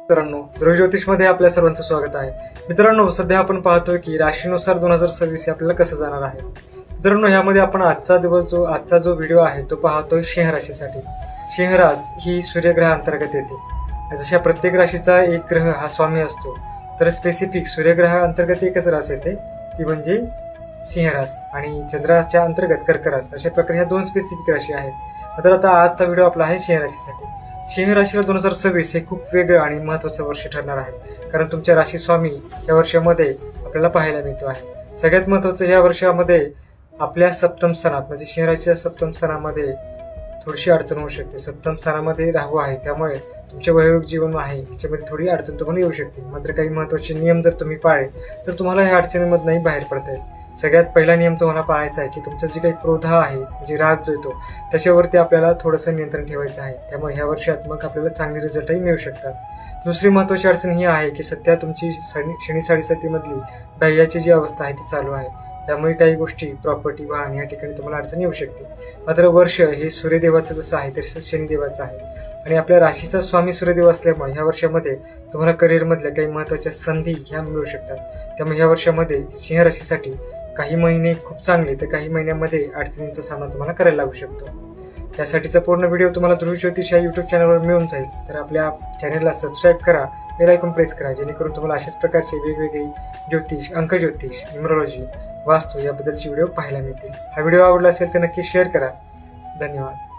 मित्रांनो, ध्रुव ज्योतिषमध्ये आपल्या सर्वांचं स्वागत आहे. मित्रांनो, सध्या आपण पाहतोय की राशीनुसार 2026 आपल्याला कसं जाणार आहे. मित्रांनो, ह्यामध्ये आपण आजचा जो व्हिडिओ आहे तो पाहतोय सिंह राशीसाठी. सिंह रास ही सूर्यग्रह अंतर्गत येते. जशा प्रत्येक राशीचा एक ग्रह हा स्वामी असतो, तर स्पेसिफिक सूर्यग्रह अंतर्गत एकच रास येते, ती म्हणजे सिंह रास, आणि चंद्राच्या अंतर्गत कर्क रास. अशा प्रकारे ह्या दोन स्पेसिफिक राशी आहेत. तर आता आजचा व्हिडिओ आपला आहे सिंह राशीसाठी. सिंह राशीला 2026 हे खूप वेगळं आणि महत्त्वाचं वर्ष ठरणार आहे, कारण तुमच्या राशी स्वामी या वर्षामध्ये आपल्याला पाहायला मिळतो आहे. सगळ्यात महत्त्वाचं या वर्षामध्ये आपल्या सप्तम स्थानात म्हणजे सिंह राशीच्या सप्तम स्थानामध्ये थोडीशी अडचण होऊ शकते. सप्तम स्थानामध्ये राहू आहे, त्यामुळे तुमचे वैवाहिक जीवन आहे याच्यामध्ये थोडी अडचण तुम्हाला येऊ शकते. मात्र काही महत्त्वाचे नियम जर तुम्ही पाळले तर तुम्हाला ह्या अडचणीमधूनही बाहेर पडता येईल. सगळ्यात पहिला नियम तुम्हाला पाळायचा आहे की तुमचं जे काही क्रोध आहे म्हणजे राग जो येतो त्याच्यावरती आपल्याला थोडंसं नियंत्रण ठेवायचं आहे. त्यामुळे ह्या वर्षात मग आपल्याला चांगले रिझल्टही मिळू शकतात. दुसरी महत्त्वाची अडचण ही आहे की सध्या तुमची शनी 7.5 मधली डाययाची जी अवस्था आहे ती चालू आहे. त्यामुळे काही गोष्टी प्रॉपर्टी वाहन या ठिकाणी तुम्हाला अडचण येऊ शकते. मात्र वर्ष हे सूर्यदेवाचं जसं आहे तसं शनिदेवाचं आहे, आणि आपल्या राशीचा स्वामी सूर्यदेव असल्यामुळे ह्या वर्षामध्ये तुम्हाला करिअरमधल्या काही महत्त्वाच्या संधी ह्या मिळू शकतात. त्यामुळे ह्या वर्षामध्ये सिंह राशीसाठी काही महिने खूप चांगले तर काही महिन्यामध्ये अडचणींचा सामना तुम्हाला करायला लागू शकतो. त्यासाठीचा पूर्ण व्हिडिओ तुम्हाला ध्रुव ज्योतिष या यूट्यूब चॅनलवर मिळून जाईल. तर आपल्या चॅनलला सबस्क्राईब करा, बेल आयकॉन प्रेस करा, जेणेकरून तुम्हाला अशाच प्रकारचे वेगवेगळे ज्योतिष, अंकज्योतिष, न्यूमरोलॉजी, वास्तू याबद्दलचे व्हिडिओ पाहायला मिळतील. हा व्हिडिओ आवडला असेल तर नक्की शेअर करा. धन्यवाद.